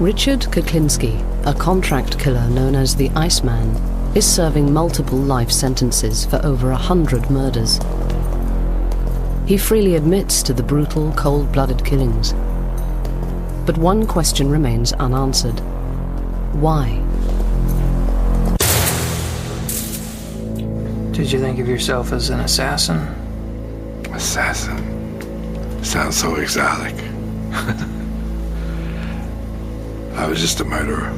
Richard Kuklinski, a contract killer known as the IceMen, is serving multiple life sentences for over 100 murders. He freely admits to the brutal, cold-blooded killings. But one question remains unanswered. Why? Did you think of yourself as an assassin? Assassin? Sounds so exotic. I was just a murderer.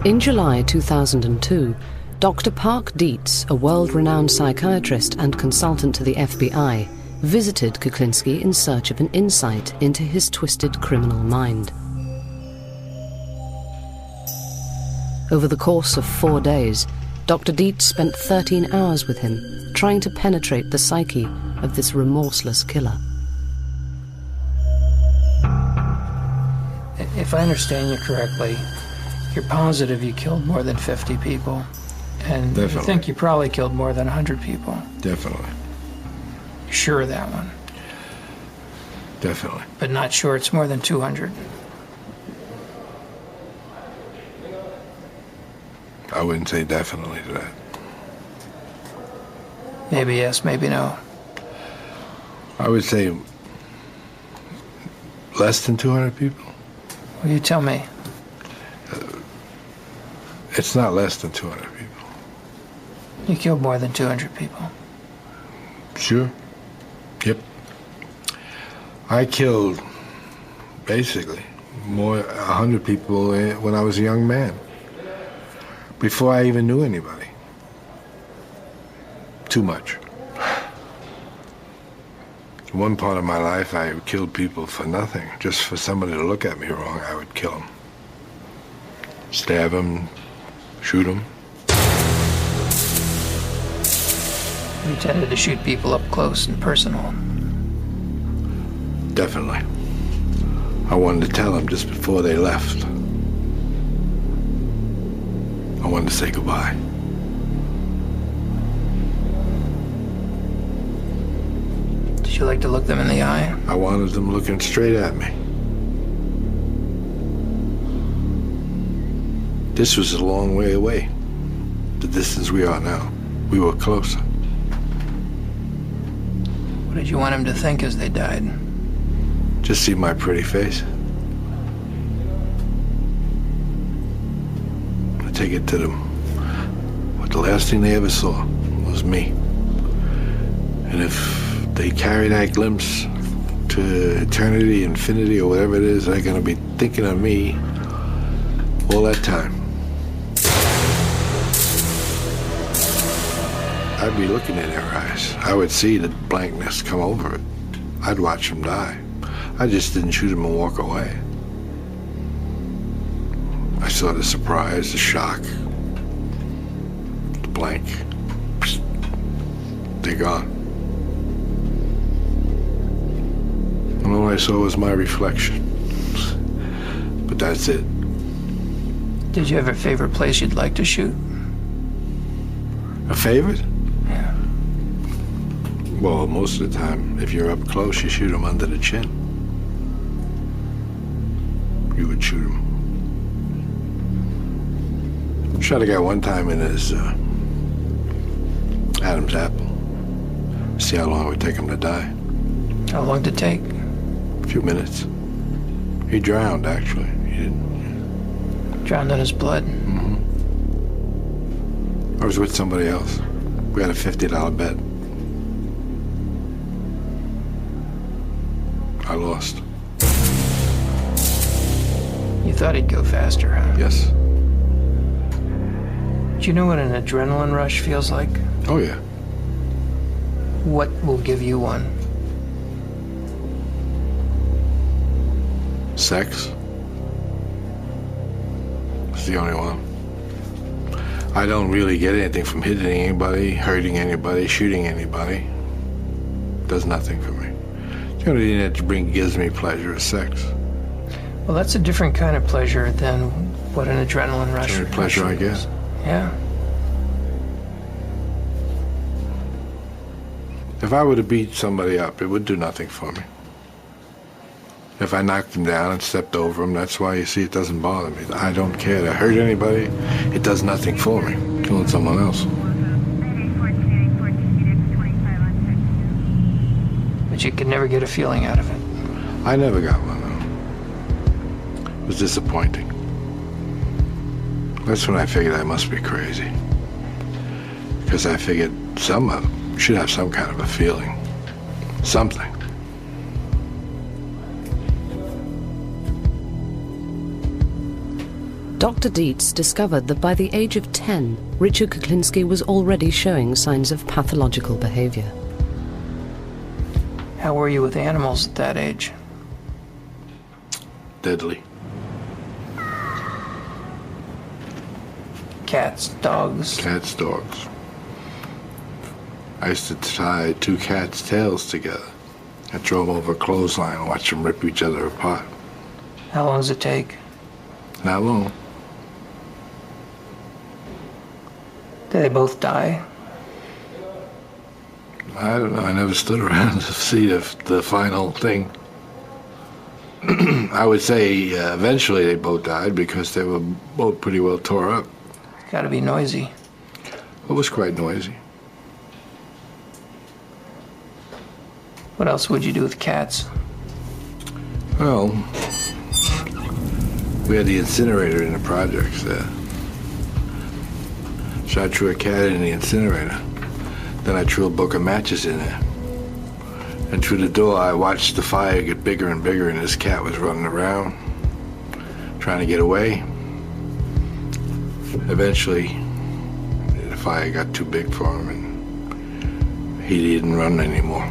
In July 2002, Dr. Park Dietz, a world-renowned psychiatrist and consultant to the FBI, visited Kuklinski in search of an insight into his twisted criminal mind. Over the course of 4 days, Dr. Dietz spent 13 hours with him, trying to penetrate the psyche of this remorseless killer. If I understand you correctly, you're positive you killed more than 50 people, and Definitely. you think you probably killed more than 100 people. Definitely. You're sure of that one, Definitely. but not sure it's more than 200. I wouldn't say definitely to that. Maybe yes, maybe no. I would say less than 200 people. Well, you tell me. It's not less than 200 people. You killed more than 200 people. Sure. Yep. I killed, basically, 100 people when I was a young man, before I even knew anybody. Too much. One part of my life, I killed people for nothing. Just for somebody to look at me wrong, I would kill them. Stab them, shoot them. You tended to shoot people up close and personal. Definitely. I wanted to tell them just before they left. I wanted to say goodbye. Did you like to look them in the eye? I wanted them looking straight at me. This was a long way away. The distance we are now. We were closer. What did you want them to think as they died? Just see my pretty face. I take it to them. But the last thing they ever saw was me. And if they carry that glimpse to eternity, infinity, or whatever it is, they're gonna be thinking of me all that time. I'd be looking in their eyes. I would see the blankness come over it. I'd watch them die. I just didn't shoot them and walk away. I saw the surprise, the shock, the blank. Psst. They're gone. And all I saw was my reflection. But that's it. Did you have a favorite place you'd like to shoot? A favorite? Yeah. Well, most of the time, if you're up close, you shoot them under the chin. You would shoot him. Shot a guy one time in his Adam's apple. See how long it would take him to die. How long did it take? A few minutes. He drowned, actually. He didn't. Drowned in his blood? Mm-hmm. I was with somebody else. We had a $50 bet. I lost. You thought he'd go faster, huh? Yes. Do you know what an adrenaline rush feels like? Oh, yeah. What will give you one? Sex. It's the only one. I don't really get anything from hitting anybody, hurting anybody, shooting anybody. Does nothing for me. The only thing that gives me pleasure is sex. Well, that's a different kind of pleasure than what an adrenaline rush is. Pleasure I get. Yeah. If I were to beat somebody up, it would do nothing for me. If I knocked them down and stepped over them, that's why you see it doesn't bother me. I don't care to hurt anybody. It does nothing for me. Killing someone else. But you could never get a feeling out of it. I never got one, though. It was disappointing. That's when I figured I must be crazy. Because I figured someone should have some kind of a feeling. Something. Dr. Dietz discovered that by the age of 10, Richard Kuklinski was already showing signs of pathological behavior. How were you with animals at that age? Deadly. Cats, dogs? Cats, dogs. I used to tie two cats' tails together. I drove over a clothesline and watched them rip each other apart. How long does it take? Not long. Did they both die? I don't know. I never stood around to see the final thing. I would say eventually they both died because they were both pretty well tore up. It's got to be noisy. It was quite noisy. What else would you do with cats? Well, we had the incinerator in the projects there. So I threw a cat in the incinerator. Then I threw a book of matches in there. And through the door, I watched the fire get bigger and bigger, and this cat was running around, trying to get away. Eventually, the fire got too big for him, and he didn't run anymore.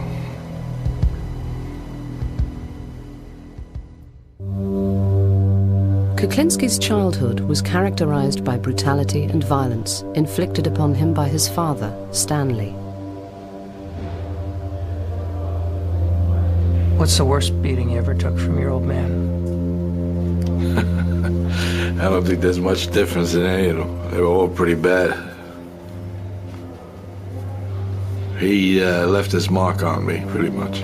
Kuklinski's childhood was characterized by brutality and violence inflicted upon him by his father, Stanley. What's the worst beating you ever took from your old man? I don't think there's much difference in any of them. They were all pretty bad. He left his mark on me, pretty much.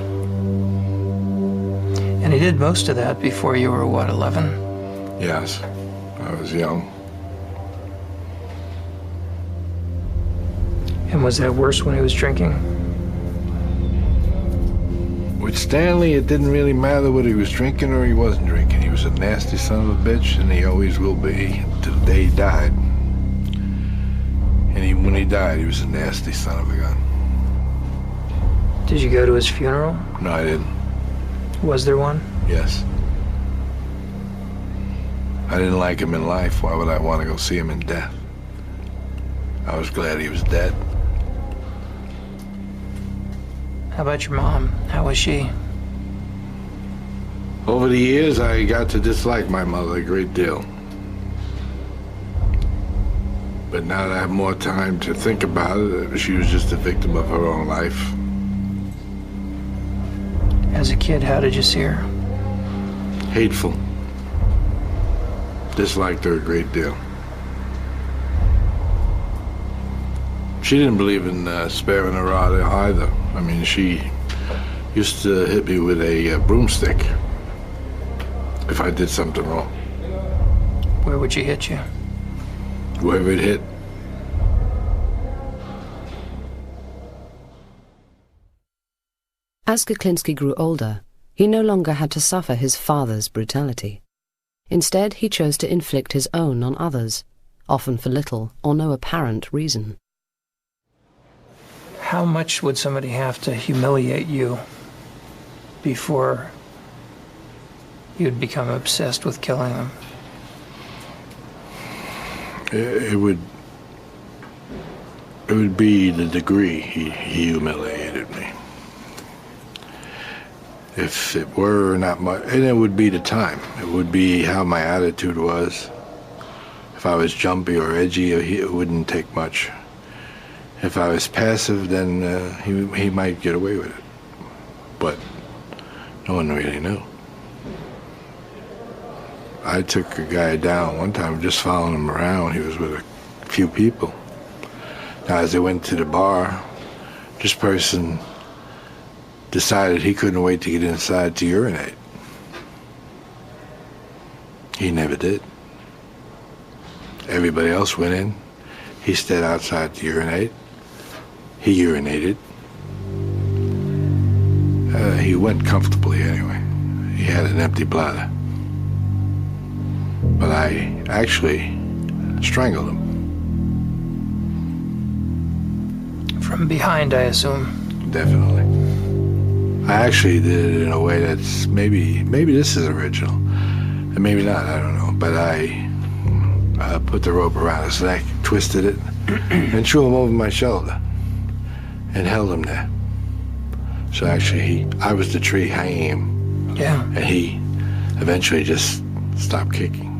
And he did most of that before you were, what, 11? Yes, I was young. And was that worse when he was drinking? With Stanley, it didn't really matter whether he was drinking or he wasn't drinking. He was a nasty son of a bitch, and he always will be till the day he died. And even when he died, he was a nasty son of a gun. Did you go to his funeral? No, I didn't. Was there one? Yes. I didn't like him in life. Why would I want to go see him in death? I was glad he was dead. How about your mom? How was she? Over the years, I got to dislike my mother a great deal. But now that I have more time to think about it, she was just a victim of her own life. As a kid, how did you see her? Hateful. Disliked her a great deal. She didn't believe in sparing a rod either. I mean, she used to hit me with a broomstick if I did something wrong. Where would she hit you? Whoever it hit. As Kuklinski grew older, he no longer had to suffer his father's brutality. Instead, he chose to inflict his own on others, often for little or no apparent reason. How much would somebody have to humiliate you before you'd become obsessed with killing them? It would be the degree he humiliated me. If it were not much, and it would be the time. It would be how my attitude was. If I was jumpy or edgy, it wouldn't take much. If I was passive, then he might get away with it. But No one really knew. I took a guy down one time just following him around. He was with a few people. Now, as they went to the bar, this person decided he couldn't wait to get inside to urinate. He never did. Everybody else went in. He stayed outside to urinate. He urinated. He went comfortably anyway. He had an empty bladder. But I actually strangled him. From behind, I assume. Definitely. I actually did it in a way that's maybe this is original, and maybe not, I don't know. But I put the rope around his neck, twisted it, and threw him over my shoulder, and held him there. So actually, I was the tree hanging him. Yeah. And he eventually just stopped kicking.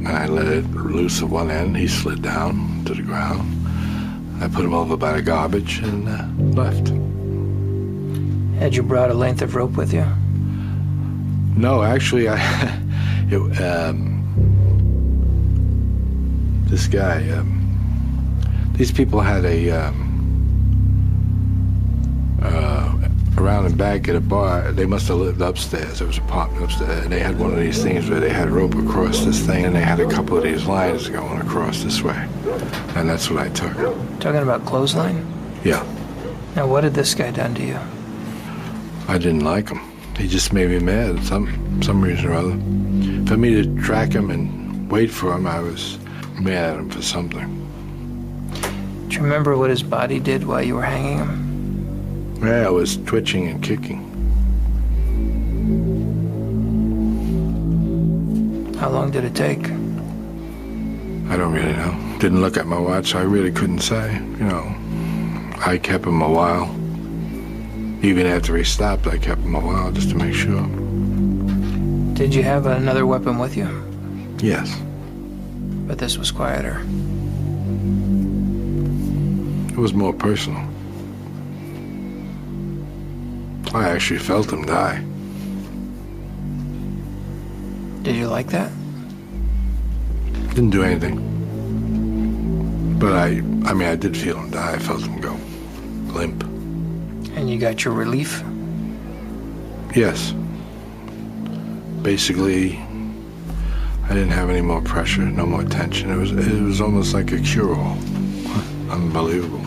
And I let it loose at one end. He slid down to the ground. I put him over by the garbage and left. Had you brought a length of rope with you? No, actually, this guy, these people had around and back at a bar. They must have lived upstairs. There was an apartment upstairs, and they had one of these things where they had rope across this thing, and they had a couple of these lines going across this way. And that's what I took. Talking about clothesline? Yeah. Now, what had this guy done to you? I didn't like him. He just made me mad, some reason or other. For me to track him and wait for him, I was mad at him for something. Do you remember what his body did while you were hanging him? Yeah, I was twitching and kicking. How long did it take? I don't really know. Didn't look at my watch, so I really couldn't say. You know, I kept him a while. Even after he stopped, I kept him a while just to make sure. Did you have another weapon with you? Yes. But this was quieter. It was more personal. I actually felt him die. Did you like that? Didn't do anything. But I mean, I did feel him die. I felt him go limp. And you got your relief? Yes. Basically, I didn't have any more pressure, no more tension. It was almost like a cure-all. Unbelievable.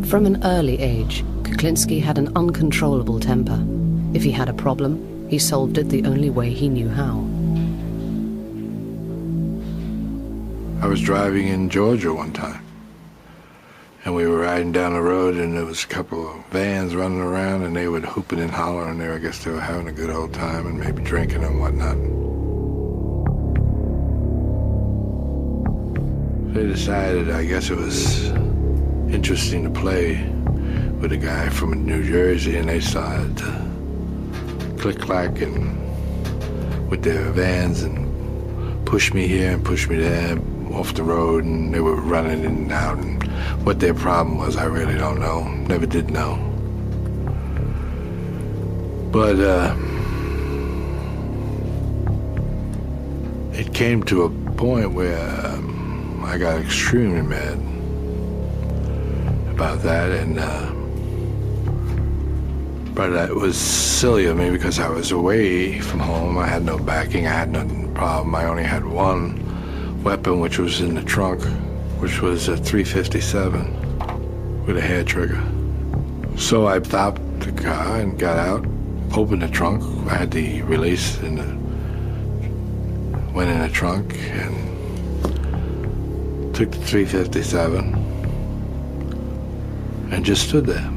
From an early age, Kuklinski had an uncontrollable temper. If he had a problem, he solved it the only way he knew how. I was driving in Georgia one time, and we were riding down the road, and there was a couple of vans running around, and they were hooping and hollering there. I guess they were having a good old time and maybe drinking and whatnot. They decided, I guess it was interesting to play with a guy from New Jersey, and they started to click-clack and with their vans and push me here and push me there off the road, and they were running in and out, and what their problem was, I really don't know. Never did know. But it came to a point where I got extremely mad about that, and but it was silly of me because I was away from home. I had no backing. I had no problem. I only had one weapon, which was in the trunk, which was a .357 with a hair trigger. So I stopped the car and got out, opened the trunk. I had the release in went in the trunk and took the .357 and just stood there.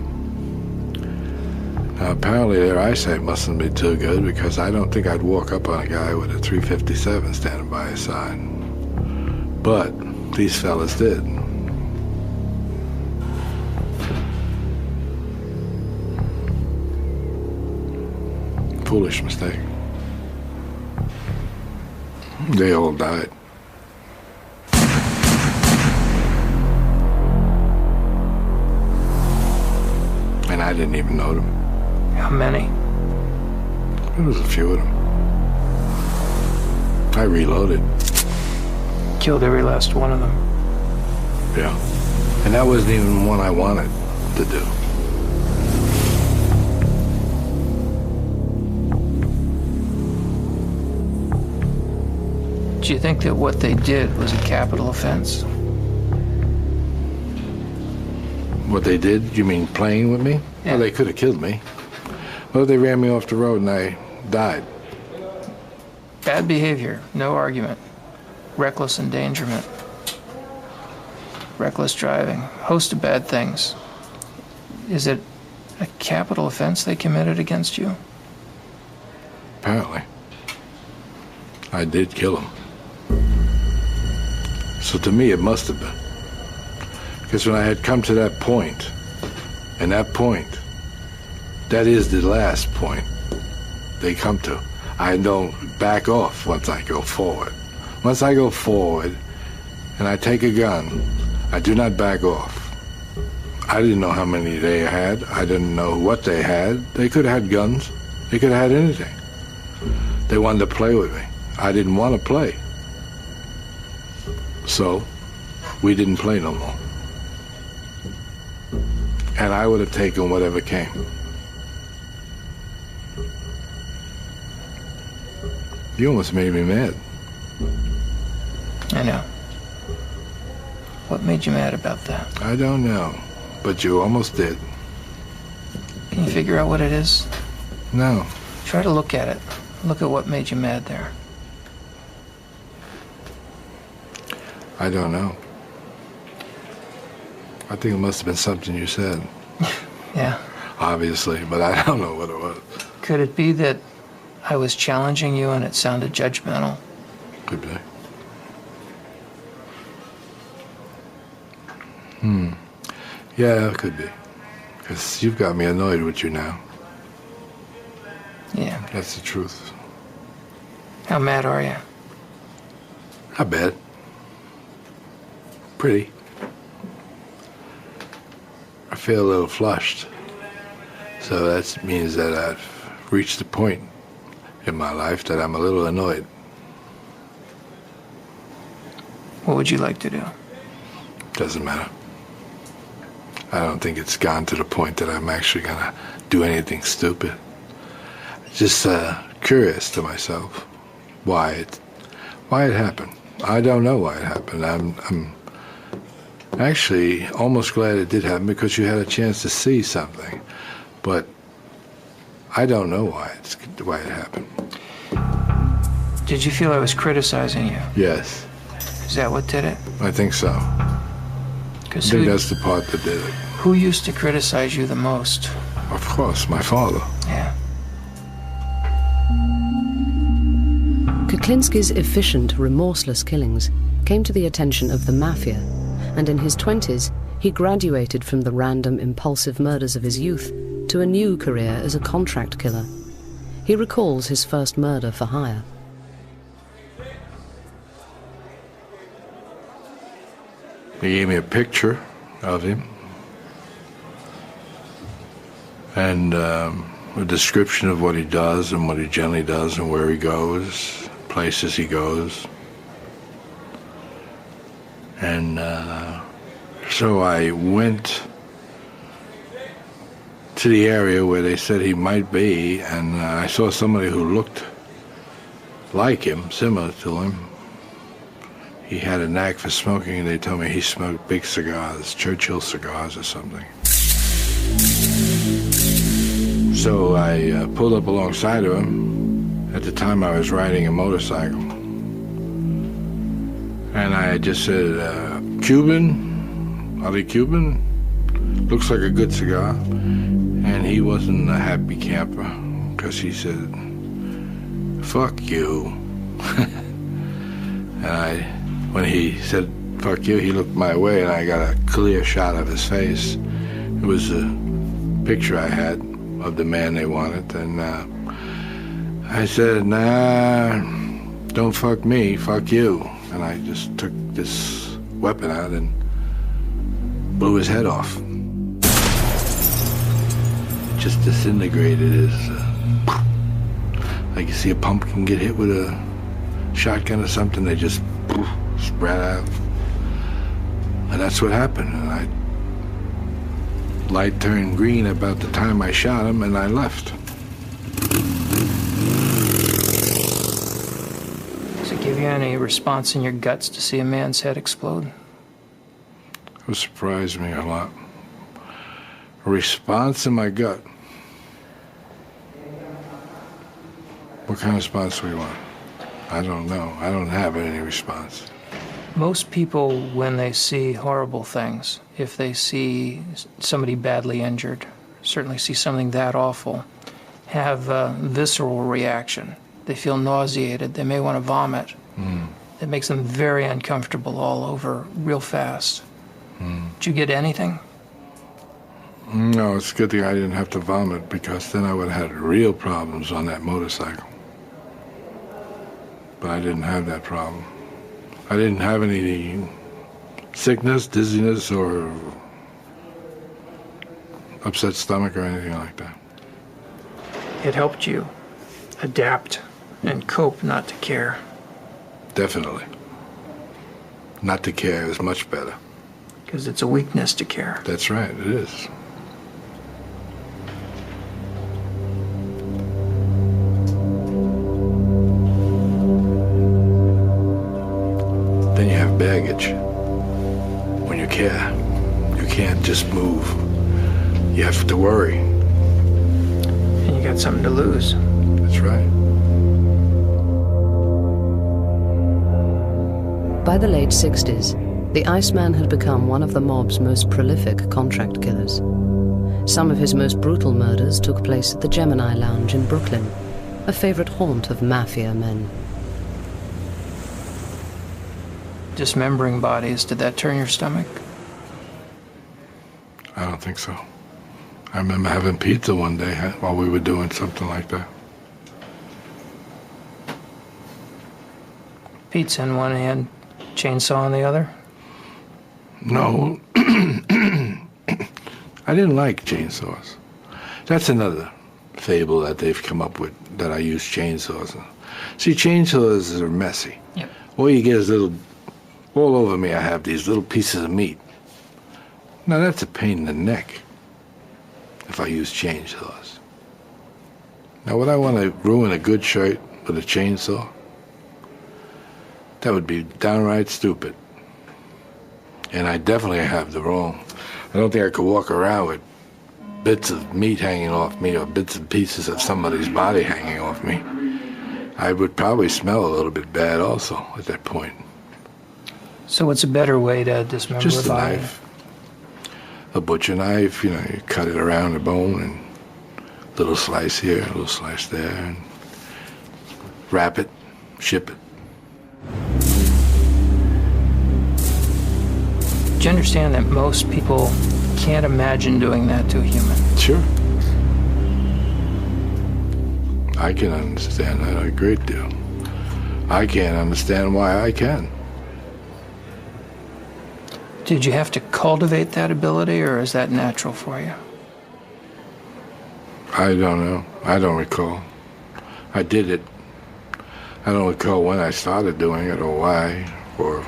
Now, apparently their eyesight mustn't be too good, because I don't think I'd walk up on a guy with a .357 standing by his side. But these fellas did. Foolish mistake. They all died. I didn't even know them. How many? There was a few of them. I reloaded. Killed every last one of them. Yeah. And that wasn't even one I wanted to do. Do you think that what they did was a capital offense? What they did? You mean playing with me? Yeah. Well, they could have killed me. What if they ran me off the road and I died? Bad behavior, no argument. Reckless endangerment. Reckless driving, host of bad things. Is it a capital offense they committed against you? Apparently. I did kill him. So to me, it must have been. Because when I had come to that point, and that point, that is the last point they come to. I don't back off once I go forward. Once I go forward and I take a gun, I do not back off. I didn't know how many they had. I didn't know what they had. They could have had guns. They could have had anything. They wanted to play with me. I didn't want to play. So we didn't play no more. And I would have taken whatever came. You almost made me mad. I know. What made you mad about that? I don't know, but you almost did. Can you figure out what it is? No. Try to look at it. Look at what made you mad there. I don't know. I think it must have been something you said. Yeah. Obviously, but I don't know what it was. Could it be that I was challenging you and it sounded judgmental? Could be. Yeah, it could be. Because you've got me annoyed with you now. Yeah. That's the truth. How mad are you? Not bad. Pretty. I feel a little flushed. So that means that I've reached a point in my life that I'm a little annoyed. What would you like to do? Doesn't matter. I don't think it's gone to the point that I'm actually gonna do anything stupid. Just curious to myself why it happened. I don't know why it happened. I'm actually almost glad it did happen because you had a chance to see something, but I don't know why it happened. Did you feel I was criticizing you? Yes. Is that what did it? I think so. I think that's the part that did it. Who used to criticize you the most? Of course, my father. Yeah. Kuklinski's efficient, remorseless killings came to the attention of the mafia, and in his 20s, he graduated from the random, impulsive murders of his youth to a new career as a contract killer. He recalls his first murder for hire. He gave me a picture of him and a description of what he does and what he generally does and where he goes, places he goes. And so I went to the area where they said he might be, and I saw somebody who looked like him, similar to him. He had a knack for smoking, and they told me he smoked big cigars, Churchill cigars or something. So I pulled up alongside of him. At the time I was riding a motorcycle. And I just said, Cuban? Are they Cuban? Looks like a good cigar. And he wasn't a happy camper, because he said, fuck you. And when he said, fuck you, he looked my way, and I got a clear shot of his face. It was a picture I had of the man they wanted, and I said, nah, don't fuck me, fuck you. And I just took this weapon out and blew his head off. just disintegrated. Like you see a pumpkin get hit with a shotgun or something, they just spread out. And that's what happened. And light turned green about the time I shot him, and I left. Does it give you any response in your guts to see a man's head explode? It surprised me a lot. A response in my gut. What kind of response do we want? I don't know. I don't have any response. Most people, when they see horrible things, if they see somebody badly injured, certainly see something that awful, have a visceral reaction. They feel nauseated. They may want to vomit. It makes them very uncomfortable all over real fast. Did you get anything? No, it's a good thing I didn't have to vomit, because then I would have had real problems on that motorcycle. But I didn't have that problem. I didn't have any sickness, dizziness, or upset stomach or anything like that. It helped you adapt and cope not to care. Definitely. Not to care is much better. Because it's a weakness to care. That's right, it is. Then you have baggage. When you care, you can't just move. You have to worry. And you got something to lose. That's right. By the late 60s, the Iceman had become one of the mob's most prolific contract killers. Some of his most brutal murders took place at the Gemini Lounge in Brooklyn, a favorite haunt of mafia men. Dismembering bodies, did that turn your stomach? I don't think so. I remember having pizza one day while we were doing something like that. Pizza in one hand, chainsaw in the other? No. I didn't like chainsaws. That's another fable that they've come up with, that I use chainsaws. See, chainsaws are messy. Yep. All you get is all over me I have these little pieces of meat. Now that's a pain in the neck if I use chainsaws. Now would I want to ruin a good shirt with a chainsaw? That would be downright stupid. And I definitely have the wrong. I don't think I could walk around with bits of meat hanging off me or bits and pieces of somebody's body hanging off me. I would probably smell a little bit bad also at that point. So what's a better way to dismember Just a a body? knife. A butcher knife, you cut it around the bone and a little slice here, a little slice there, and wrap it, ship it. Do you understand that most people can't imagine doing that to a human? Sure. I can understand that a great deal. I can't understand why I can. Did you have to cultivate that ability, or is that natural for you? I don't know. I don't recall. I did it. I don't recall when I started doing it or why, or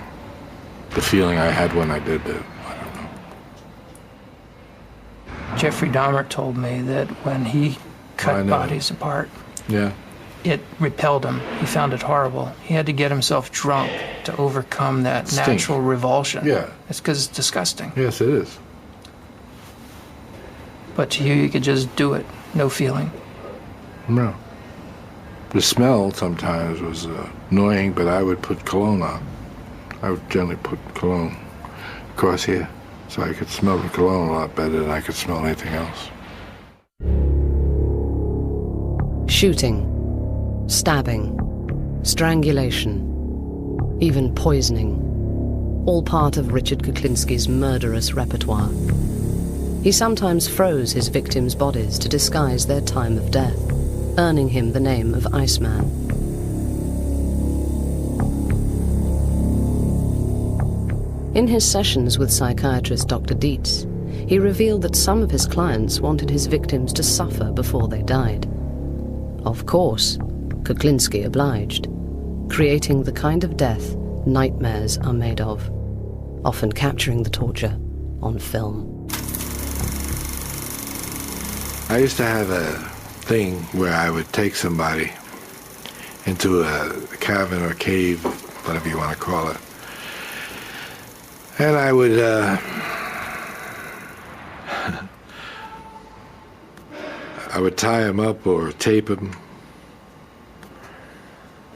the feeling I had when I did it. I don't know. Jeffrey Dahmer told me that when he cut bodies apart, Yeah. it repelled him. He found it horrible. He had to get himself drunk to overcome that Stink. natural revulsion. Yeah. It's because it's disgusting. Yes, it is. But to you could just do it, no feeling. No. The smell sometimes was annoying, but I would put cologne on. I would generally put cologne across here, so I could smell the cologne a lot better than I could smell anything else. Shooting, stabbing, strangulation, even poisoning, all part of Richard Kuklinski's murderous repertoire. He sometimes froze his victims' bodies to disguise their time of death, earning him the name of Iceman. In his sessions with psychiatrist Dr. Dietz, He revealed that some of his clients wanted his victims to suffer before they died. Of course, Kuklinski obliged, creating the kind of death nightmares are made of, often capturing the torture on film. I used to have a thing where I would take somebody into a cabin or cave, whatever you want to call it, and I would tie them up or tape them,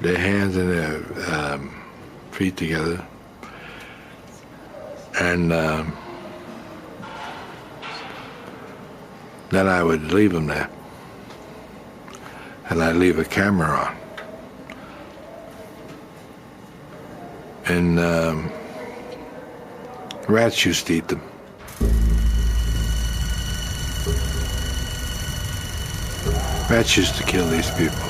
their hands and their feet together, and then I would leave them there, and I'd leave a camera on. And rats used to eat them. Rats used to kill these people.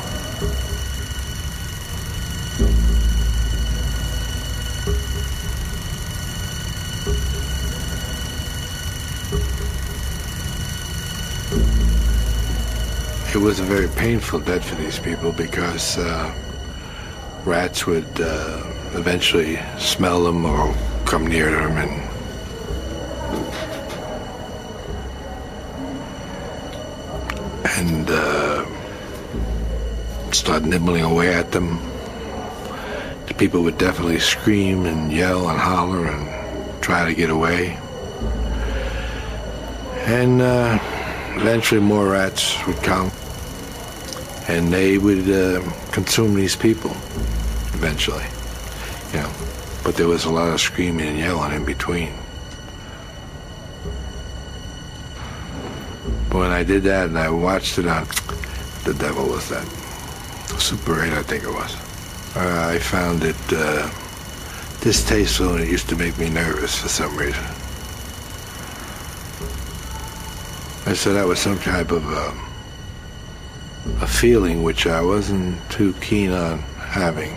It was a very painful death for these people because rats would eventually smell them or come near them and start nibbling away at them. The people would definitely scream and yell and holler and try to get away. And eventually more rats would come and they would consume these people eventually, you know. But there was a lot of screaming and yelling in between. But when I did that and I watched it on, the devil was that, Super 8 I think it was, I found it distasteful and it used to make me nervous for some reason. And so that was some type of a feeling which I wasn't too keen on having.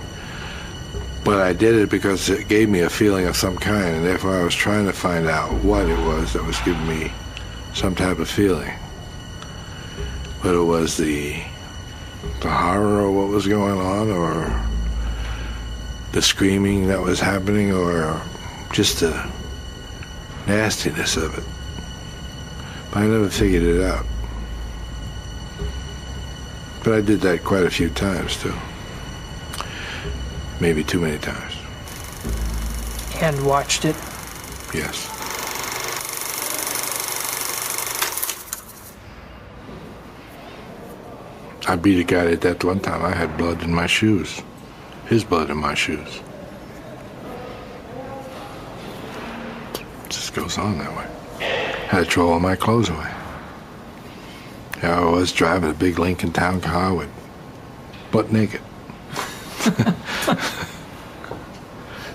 But I did it because it gave me a feeling of some kind, and therefore I was trying to find out what it was that was giving me some type of feeling. Whether it was the horror of what was going on, or the screaming that was happening, or just the nastiness of it. But I never figured it out. But I did that quite a few times, too. Maybe too many times. And watched it? Yes. I beat a guy to death one time. I had blood in my shoes. His blood in my shoes. It just goes on that way. Had to throw all my clothes away. Yeah, I was driving a big Lincoln Town car with butt naked.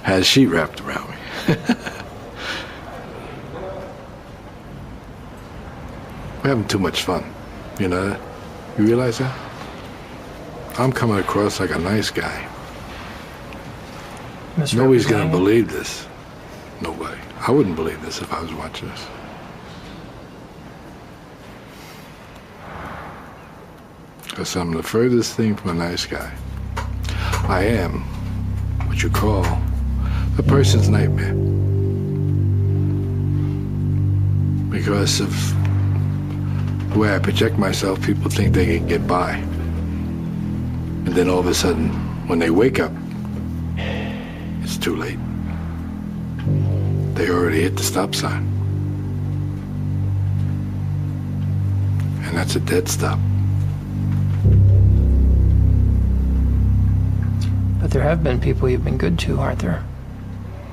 Had a sheet wrapped around me. We're having too much fun. You know that? You realize that? I'm coming across like a nice guy. Nobody's going to believe this. Nobody. I wouldn't believe this if I was watching this. Because I'm the furthest thing from a nice guy. I am what you call a person's nightmare. Because of the way I project myself, people think they can get by. And then all of a sudden, when they wake up, it's too late. They already hit the stop sign. And that's a dead stop. But there have been people you've been good to, aren't there?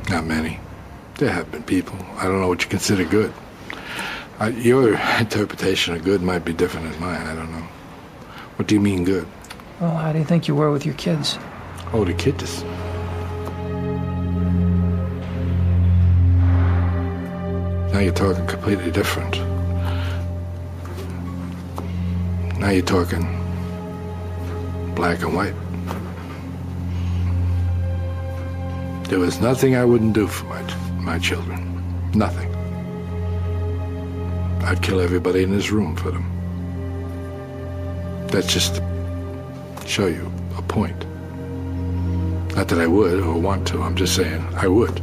Not many. There have been people. I don't know what you consider good. Your interpretation of good might be different than mine. I don't know. What do you mean good? Well, how do you think you were with your kids? Oh, the kids. Now you're talking completely different. Now you're talking black and white. There was nothing I wouldn't do for my children. Nothing. I'd kill everybody in this room for them. That's just to show you a point. Not that I would or want to, I'm just saying I would.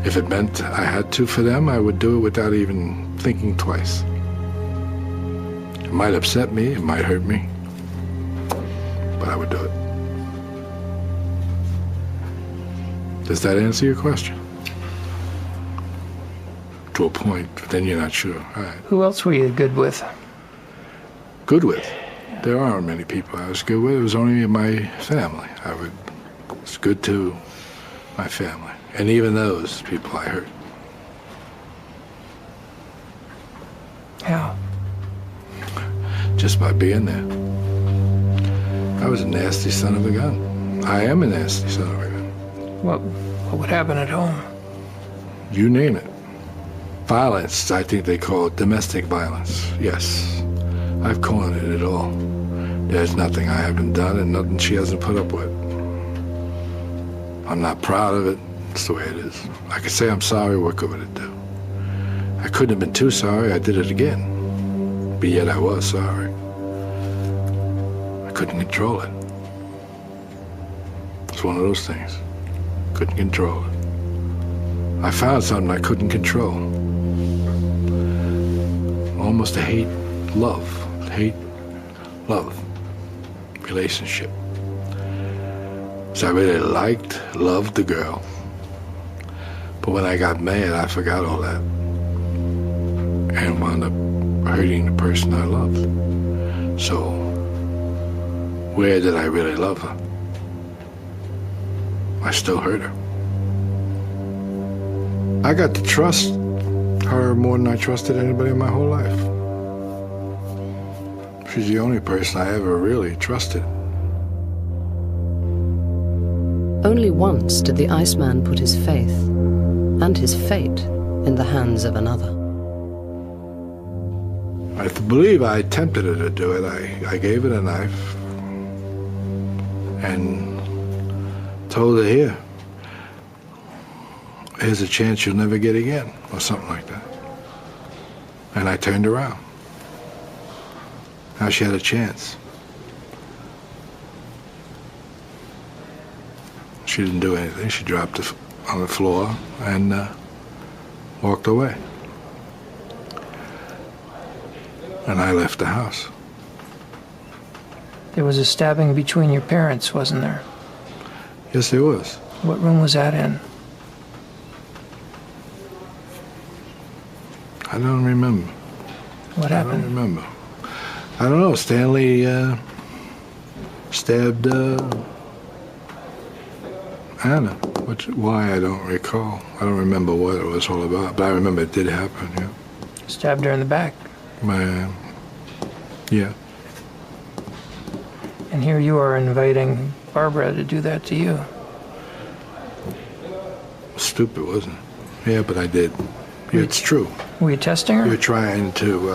If it meant I had to for them, I would do it without even thinking twice. It might upset me, it might hurt me, but I would do it. Does that answer your question? To a point, but then you're not sure. All right. Who else were you good with? Good with? There aren't many people I was good with. It was only my family. I was good to my family. And even those people I hurt. How? Just by being there. I was a nasty son of a gun. I am a nasty son of a gun. What would happen at home? You name it. Violence, I think they call it domestic violence. Yes, I've called it all. There's nothing I haven't done and nothing she hasn't put up with. I'm not proud of it. It's the way it is. I could say I'm sorry, what good would it do? I couldn't have been too sorry, I did it again. But yet I was sorry. I couldn't control it. It's one of those things. Couldn't control it. I found something I couldn't control. Almost a hate-love relationship. So I really loved the girl. But when I got mad, I forgot all that. And wound up hurting the person I loved. So, where did I really love her? I still hurt her. I got to trust her more than I trusted anybody in my whole life. She's the only person I ever really trusted. Only once did the Iceman put his faith and his fate in the hands of another. I believe I tempted her to do it. I gave her a knife and told her, here's a chance you'll never get again, or something like that. And I turned around. Now she had a chance. She didn't do anything. She dropped it on the floor and walked away. And I left the house. There was a stabbing between your parents, wasn't there? Yes, there was. What room was that in? I don't remember. What happened? I don't remember. I don't know. Stanley stabbed Anna. Why, I don't recall. I don't remember what it was all about, but I remember it did happen, yeah. Stabbed her in the back. Yeah. And here you are inviting Barbara to do that to you. Stupid, wasn't it? Yeah, but I did. Yeah, it's true. Were you testing her? You're trying to,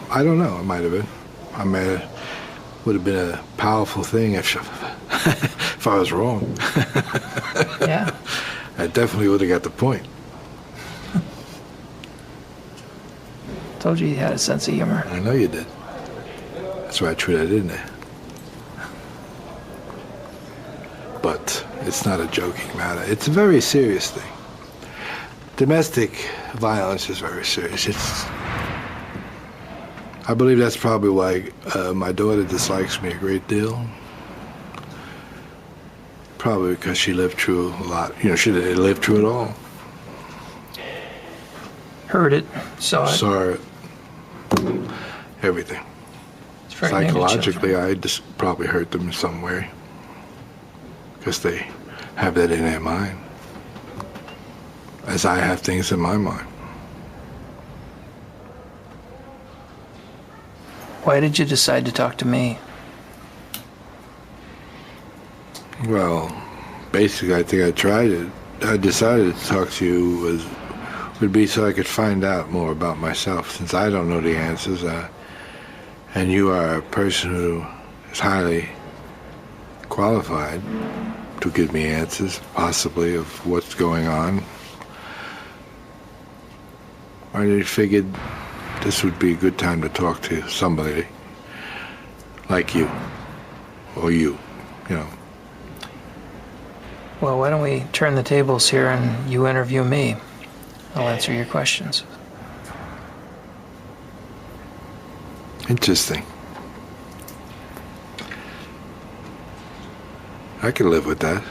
I don't know, it might have been. Would have been a powerful thing if I was wrong. Yeah. I definitely would have got the point. Told you you had a sense of humor. I know you did. That's why I treated it, didn't I? But it's not a joking matter. It's a very serious thing. Domestic violence is very serious. I believe that's probably why my daughter dislikes me a great deal. Probably because she lived through a lot. You know, she didn't live through it all. Heard it, saw it. Saw it. Everything. Psychologically, I just probably hurt them in some way. Because they have that in their mind. As I have things in my mind. Why did you decide to talk to me? Well, basically, I think I tried it. I decided to talk to you would be so I could find out more about myself, since I don't know the answers. And you are a person who is highly qualified to give me answers, possibly, of what's going on. I figured this would be a good time to talk to somebody like you, or you know. Well, why don't we turn the tables here and you interview me? I'll answer your questions. Interesting. I can live with that.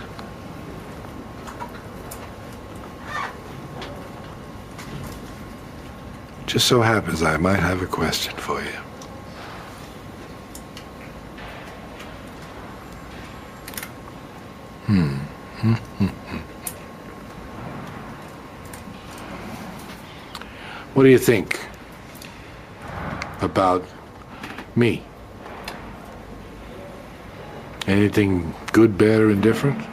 Just so happens I might have a question for you. What do you think about me? Anything good, bad, or indifferent?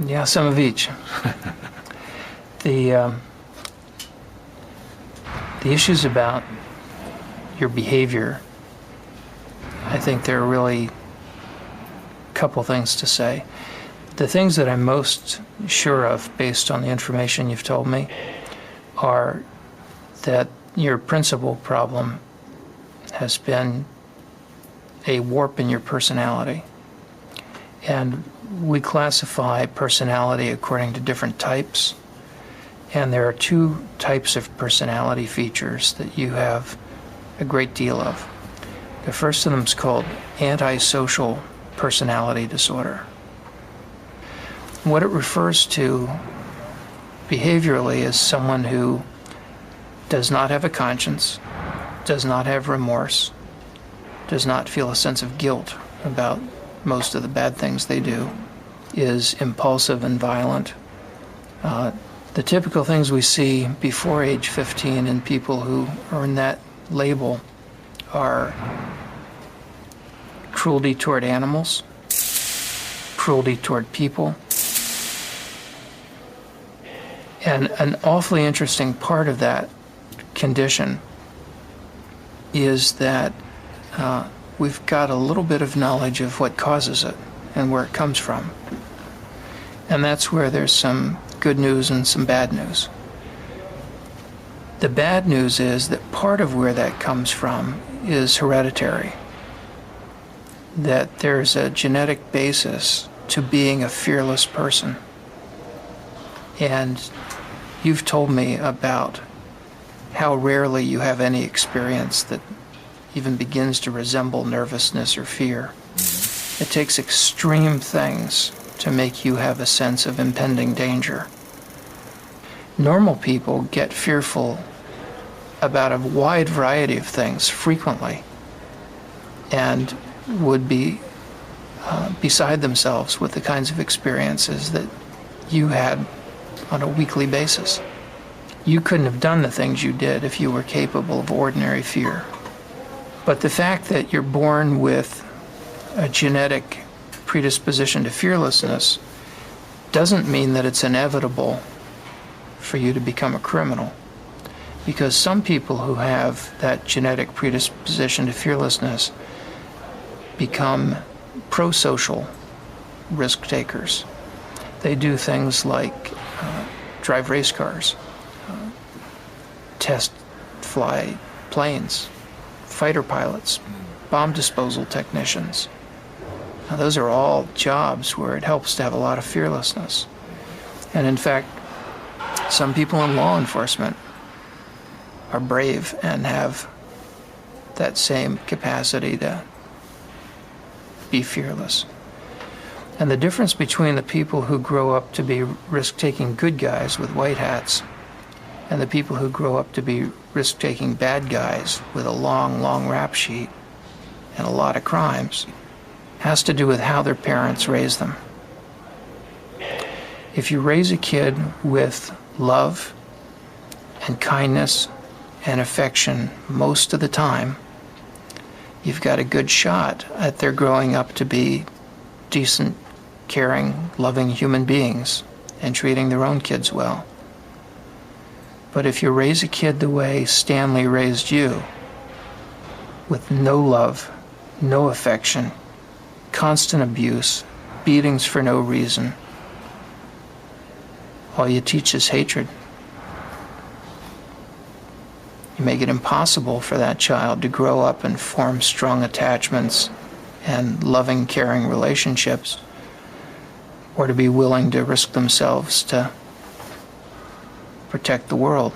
Yeah, some of each. The issues about your behavior, I think there are really a couple things to say. The things that I'm most sure of, based on the information you've told me, are that your principal problem has been a warp in your personality. And we classify personality according to different types. And there are two types of personality features that you have a great deal of. The first of them is called antisocial personality disorder. What it refers to behaviorally is someone who does not have a conscience, does not have remorse, does not feel a sense of guilt about most of the bad things they do, is impulsive and violent. The typical things we see before age 15 in people who earn that label are cruelty toward animals, cruelty toward people. And an awfully interesting part of that condition is that we've got a little bit of knowledge of what causes it and where it comes from. And that's where there's some good news and some bad news. The bad news is that part of where that comes from is hereditary. That there's a genetic basis to being a fearless person. And you've told me about how rarely you have any experience that even begins to resemble nervousness or fear. It takes extreme things to make you have a sense of impending danger. Normal people get fearful about a wide variety of things frequently and would be beside themselves with the kinds of experiences that you had on a weekly basis. You couldn't have done the things you did if you were capable of ordinary fear. But the fact that you're born with a genetic predisposition to fearlessness doesn't mean that it's inevitable for you to become a criminal. Because some people who have that genetic predisposition to fearlessness become pro-social risk takers. They do things like drive race cars, test fly planes, fighter pilots, bomb disposal technicians. Now, those are all jobs where it helps to have a lot of fearlessness. And in fact, some people in law enforcement are brave and have that same capacity to be fearless. And the difference between the people who grow up to be risk-taking good guys with white hats and the people who grow up to be risk-taking bad guys with a long, long rap sheet and a lot of crimes has to do with how their parents raise them. If you raise a kid with love and kindness and affection most of the time, you've got a good shot at their growing up to be decent, caring, loving human beings and treating their own kids well. But if you raise a kid the way Stanley raised you, with no love, no affection, constant abuse, beatings for no reason, all you teach is hatred. You make it impossible for that child to grow up and form strong attachments and loving, caring relationships, or to be willing to risk themselves to protect the world.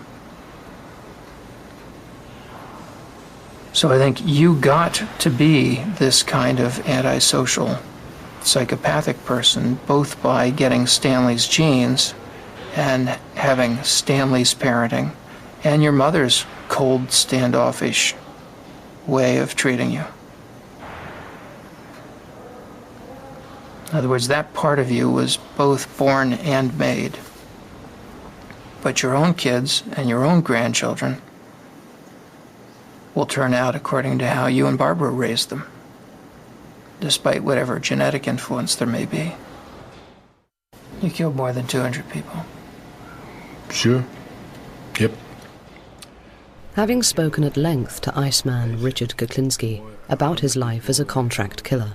So I think you got to be this kind of antisocial, psychopathic person, both by getting Stanley's genes and having Stanley's parenting and your mother's cold, standoffish way of treating you. In other words, that part of you was both born and made. But your own kids and your own grandchildren will turn out according to how you and Barbara raised them, despite whatever genetic influence there may be. You killed more than 200 people. Sure. Yep. Having spoken at length to IceMen Richard Kuklinski about his life as a contract killer,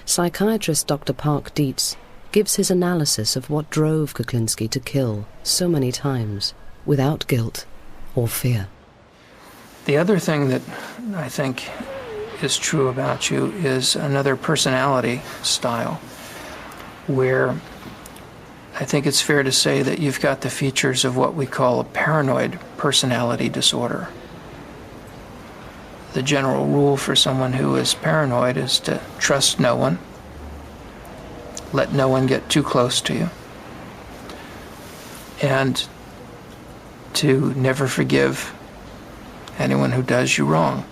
psychiatrist Dr. Park Dietz gives his analysis of what drove Kuklinski to kill so many times without guilt or fear. The other thing that I think is true about you is another personality style, where I think it's fair to say that you've got the features of what we call a paranoid personality disorder. The general rule for someone who is paranoid is to trust no one, let no one get too close to you, and to never forgive anyone who does you wrong.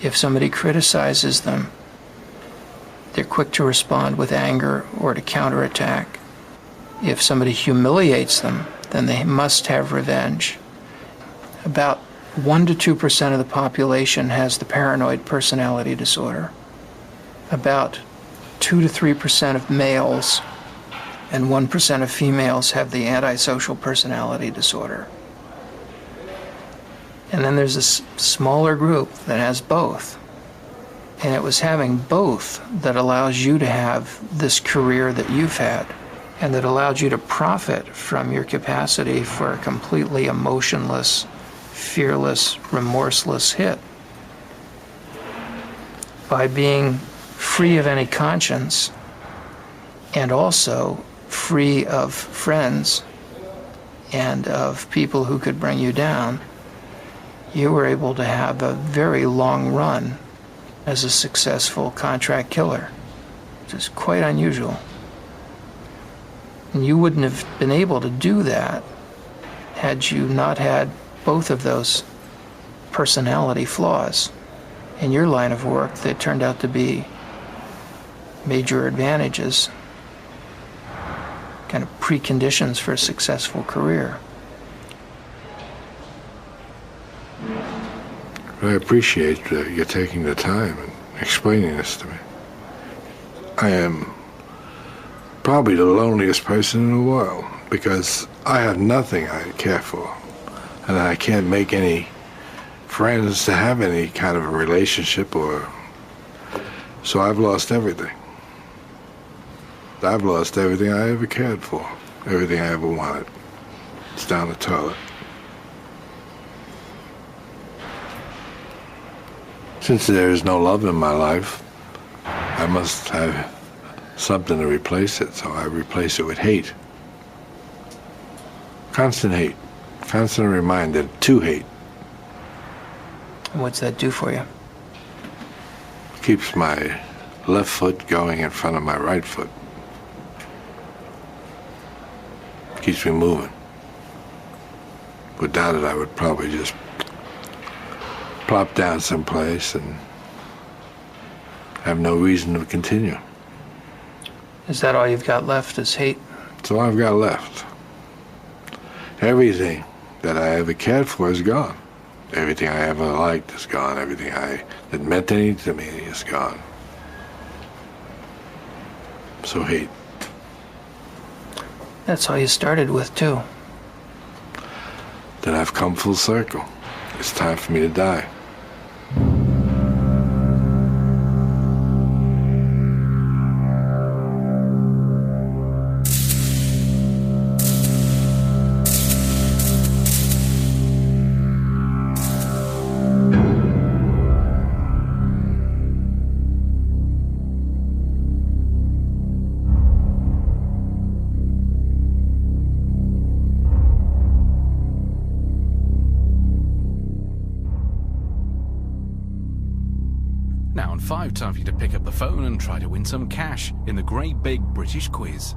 If somebody criticizes them, they're quick to respond with anger or to counterattack. If somebody humiliates them, then they must have revenge. About 1 to 2% of the population has the paranoid personality disorder. About 2 to 3% of males and 1% of females have the antisocial personality disorder. And then there's a smaller group that has both. And it was having both that allows you to have this career that you've had, and that allowed you to profit from your capacity for a completely emotionless, fearless, remorseless hit. By being free of any conscience and also free of friends and of people who could bring you down, you were able to have a very long run as a successful contract killer, which is quite unusual. And you wouldn't have been able to do that had you not had both of those personality flaws in your line of work that turned out to be major advantages, kind of preconditions for a successful career. I appreciate you taking the time and explaining this to me. I am probably the loneliest person in the world because I have nothing I care for, and I can't make any friends to have any kind of a relationship, or so I've lost everything. I've lost everything I ever cared for, everything I ever wanted. It's down the toilet. Since there is no love in my life, I must have something to replace it, so I replace it with hate. Constant hate. Constant reminder to hate. And what's that do for you? Keeps my left foot going in front of my right foot. Keeps me moving. Without it, I would probably just plop down someplace and have no reason to continue. Is that all you've got left is hate? That's all I've got left. Everything that I ever cared for is gone. Everything I ever liked is gone. Everything that meant anything to me is gone. So hate. That's all you started with, too. Then I've come full circle. It's time for me to die. Now on 5, time for you to pick up the phone and try to win some cash in the great big British quiz.